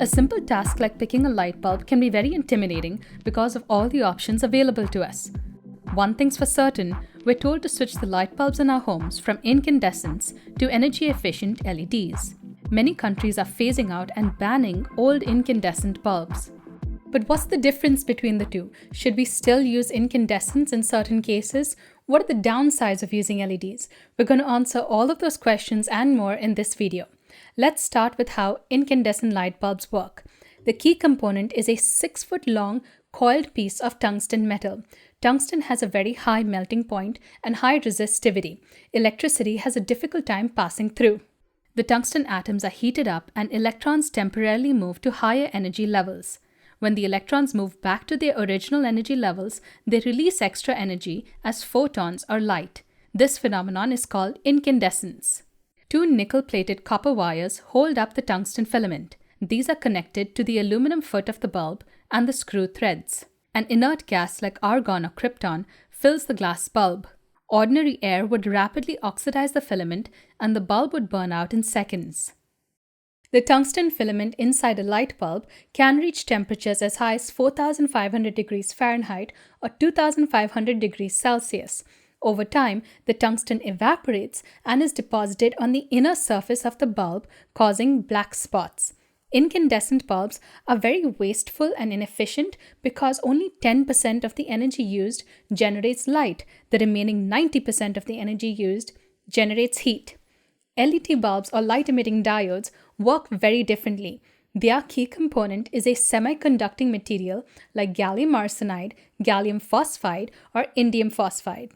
A simple task like picking a light bulb can be very intimidating because of all the options available to us. One thing's for certain, we're told to switch the light bulbs in our homes from incandescents to energy-efficient LEDs. Many countries are phasing out and banning old incandescent bulbs. But what's the difference between the two? Should we still use incandescents in certain cases? What are the downsides of using LEDs? We're going to answer all of those questions and more in this video. Let's start with how incandescent light bulbs work. The key component is a 6-foot-long coiled piece of tungsten metal. Tungsten has a very high melting point and high resistivity. Electricity has a difficult time passing through. The tungsten atoms are heated up and electrons temporarily move to higher energy levels. When the electrons move back to their original energy levels, they release extra energy as photons or light. This phenomenon is called incandescence. Two nickel-plated copper wires hold up the tungsten filament. These are connected to the aluminum foot of the bulb and the screw threads. An inert gas like argon or krypton fills the glass bulb. Ordinary air would rapidly oxidize the filament and the bulb would burn out in seconds. The tungsten filament inside a light bulb can reach temperatures as high as 4,500 degrees Fahrenheit or 2,500 degrees Celsius. Over time, the tungsten evaporates and is deposited on the inner surface of the bulb, causing black spots. Incandescent bulbs are very wasteful and inefficient because only 10% of the energy used generates light. The remaining 90% of the energy used generates heat. LED bulbs or light-emitting diodes work very differently. Their key component is a semiconducting material like gallium arsenide, gallium phosphide, or indium phosphide.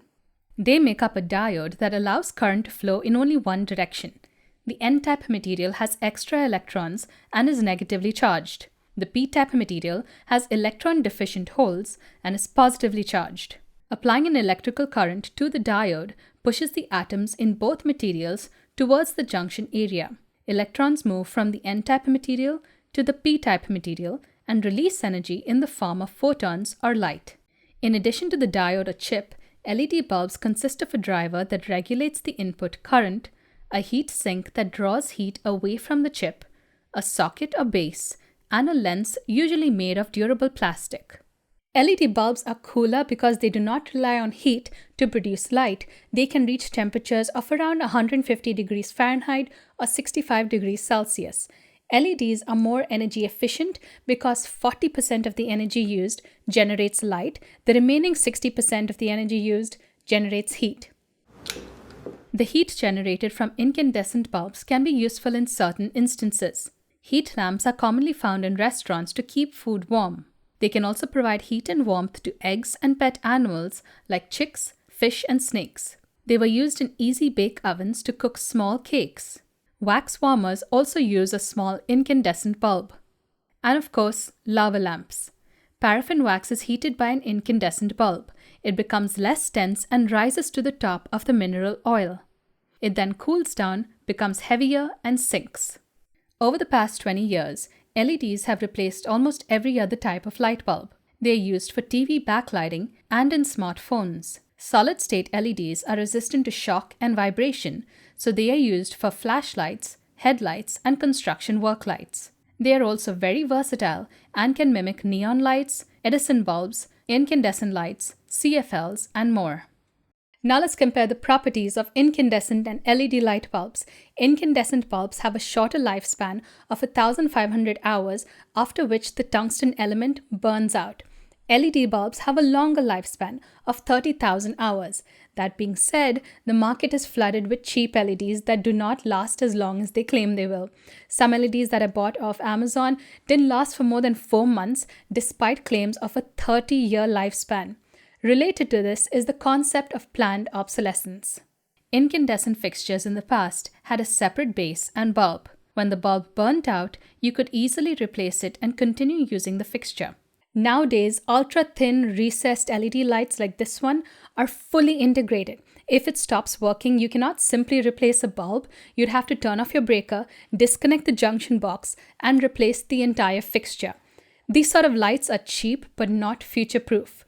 They make up a diode that allows current to flow in only one direction. The N-type material has extra electrons and is negatively charged. The P-type material has electron-deficient holes and is positively charged. Applying an electrical current to the diode pushes the atoms in both materials towards the junction area. Electrons move from the N-type material to the P-type material and release energy in the form of photons or light. In addition to the diode or chip, LED bulbs consist of a driver that regulates the input current, a heat sink that draws heat away from the chip, a socket or base, and a lens usually made of durable plastic. LED bulbs are cooler because they do not rely on heat to produce light. They can reach temperatures of around 150 degrees Fahrenheit or 65 degrees Celsius. LEDs are more energy efficient because 40% of the energy used generates light. The remaining 60% of the energy used generates heat. The heat generated from incandescent bulbs can be useful in certain instances. Heat lamps are commonly found in restaurants to keep food warm. They can also provide heat and warmth to eggs and pet animals like chicks, fish, and snakes. They were used in easy bake ovens to cook small cakes. Wax warmers also use a small incandescent bulb. And of course, lava lamps. Paraffin wax is heated by an incandescent bulb. It becomes less dense and rises to the top of the mineral oil. It then cools down, becomes heavier, and sinks. Over the past 20 years, LEDs have replaced almost every other type of light bulb. They are used for TV backlighting and in smartphones. Solid-state LEDs are resistant to shock and vibration, so they are used for flashlights, headlights, and construction work lights. They are also very versatile and can mimic neon lights, Edison bulbs, incandescent lights, CFLs, and more. Now let's compare the properties of incandescent and LED light bulbs. Incandescent bulbs have a shorter lifespan of 1,500 hours, after which the tungsten element burns out. LED bulbs have a longer lifespan of 30,000 hours. That being said, the market is flooded with cheap LEDs that do not last as long as they claim they will. Some LEDs that I bought off Amazon didn't last for more than 4 months, despite claims of a 30-year lifespan. Related to this is the concept of planned obsolescence. Incandescent fixtures in the past had a separate base and bulb. When the bulb burnt out, you could easily replace it and continue using the fixture. Nowadays, ultra-thin recessed LED lights like this one are fully integrated. If it stops working, you cannot simply replace a bulb. You'd have to turn off your breaker, disconnect the junction box, and replace the entire fixture. These sort of lights are cheap but not future-proof.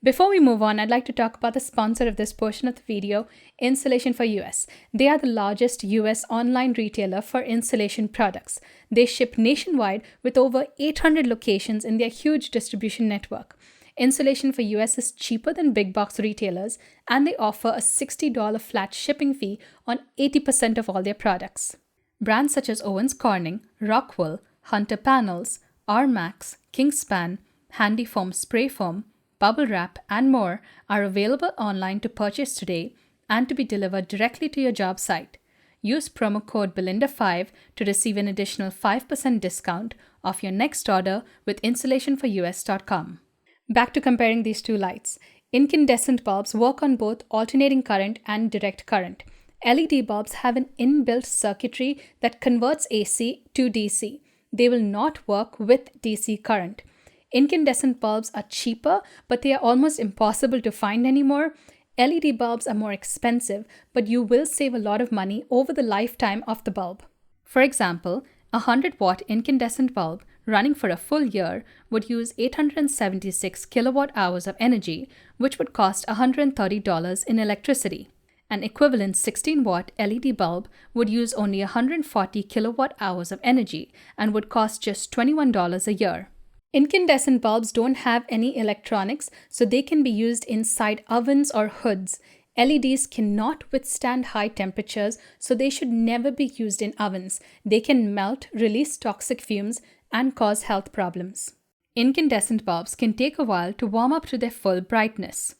Before we move on, I'd like to talk about the sponsor of this portion of the video, Insulation for US. They are the largest US online retailer for insulation products. They ship nationwide with over 800 locations in their huge distribution network. Insulation for US is cheaper than big box retailers, and they offer a $60 flat shipping fee on 80% of all their products. Brands such as Owens Corning, Rockwell, Hunter Panels, Armax, Kingspan, Handy Foam Spray Foam, Bubble Wrap, and more are available online to purchase today and to be delivered directly to your job site. Use promo code Belinda5 to receive an additional 5% discount off your next order with insulationforus.com. Back to comparing these two lights. Incandescent bulbs work on both alternating current and direct current. LED bulbs have an inbuilt circuitry that converts AC to DC. They will not work with DC current. Incandescent bulbs are cheaper, but they are almost impossible to find anymore. LED bulbs are more expensive, but you will save a lot of money over the lifetime of the bulb. For example, a 100-watt incandescent bulb running for a full year would use 876 kilowatt hours of energy, which would cost $130 in electricity. An equivalent 16-watt LED bulb would use only 140 kilowatt hours of energy and would cost just $21 a year. Incandescent bulbs don't have any electronics, so they can be used inside ovens or hoods. LEDs cannot withstand high temperatures, so they should never be used in ovens. They can melt, release toxic fumes, and cause health problems. Incandescent bulbs can take a while to warm up to their full brightness.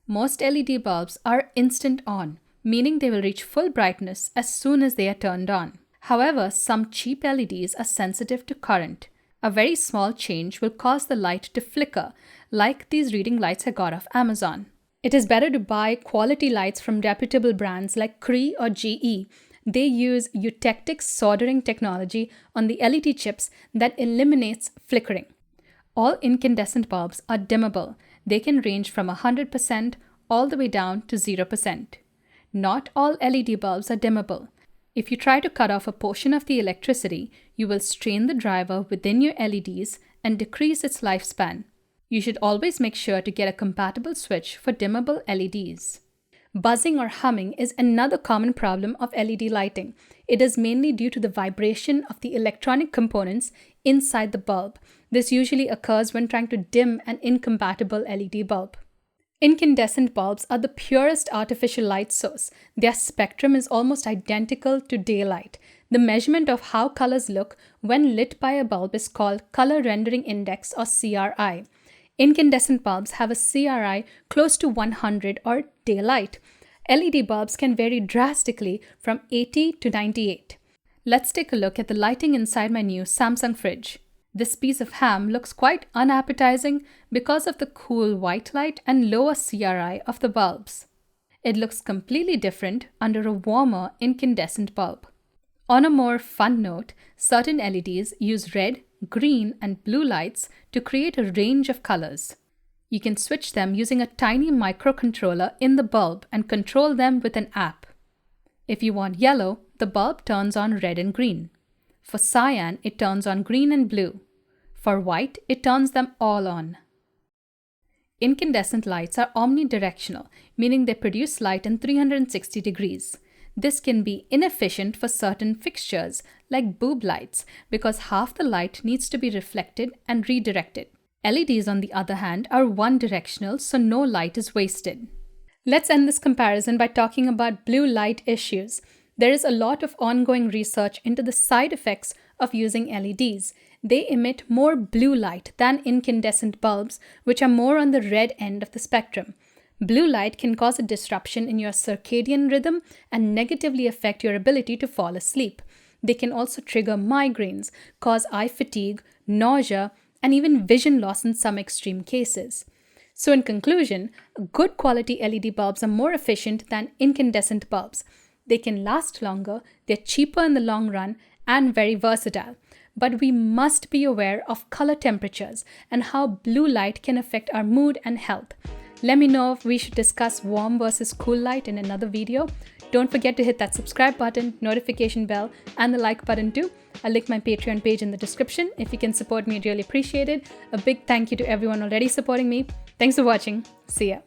Most LED bulbs are instant on, meaning they will reach full brightness as soon as they are turned on. However, some cheap LEDs are sensitive to current. A very small change will cause the light to flicker, like these reading lights I got off Amazon. It is better to buy quality lights from reputable brands like Cree or GE. They use eutectic soldering technology on the LED chips that eliminates flickering. All incandescent bulbs are dimmable. They can range from 100% all the way down to 0%. Not all LED bulbs are dimmable. If you try to cut off a portion of the electricity, you will strain the driver within your LEDs and decrease its lifespan. You should always make sure to get a compatible switch for dimmable LEDs. Buzzing or humming is another common problem of LED lighting. It is mainly due to the vibration of the electronic components inside the bulb. This usually occurs when trying to dim an incompatible LED bulb. Incandescent bulbs are the purest artificial light source. Their spectrum is almost identical to daylight. The measurement of how colors look when lit by a bulb is called Color Rendering Index or CRI. Incandescent bulbs have a CRI close to 100 or daylight. LED bulbs can vary drastically from 80 to 98. Let's take a look at the lighting inside my new Samsung fridge. This piece of ham looks quite unappetizing because of the cool white light and lower CRI of the bulbs. It looks completely different under a warmer incandescent bulb. On a more fun note, certain LEDs use red, green, and blue lights to create a range of colors. You can switch them using a tiny microcontroller in the bulb and control them with an app. If you want yellow, the bulb turns on red and green. For cyan, it turns on green and blue. For white, it turns them all on. Incandescent lights are omnidirectional, meaning they produce light in 360 degrees. This can be inefficient for certain fixtures, like boob lights, because half the light needs to be reflected and redirected. LEDs, on the other hand, are one-directional, so no light is wasted. Let's end this comparison by talking about blue light issues. There is a lot of ongoing research into the side effects of using LEDs. They emit more blue light than incandescent bulbs, which are more on the red end of the spectrum. Blue light can cause a disruption in your circadian rhythm and negatively affect your ability to fall asleep. They can also trigger migraines, cause eye fatigue, nausea, and even vision loss in some extreme cases. So in conclusion, good quality LED bulbs are more efficient than incandescent bulbs. They can last longer, they're cheaper in the long run, and very versatile. But we must be aware of color temperatures and how blue light can affect our mood and health. Let me know if we should discuss warm versus cool light in another video. Don't forget to hit that subscribe button, notification bell, and the like button too. I'll link my Patreon page in the description. If you can support me, I'd really appreciate it. A big thank you to everyone already supporting me. Thanks for watching. See ya.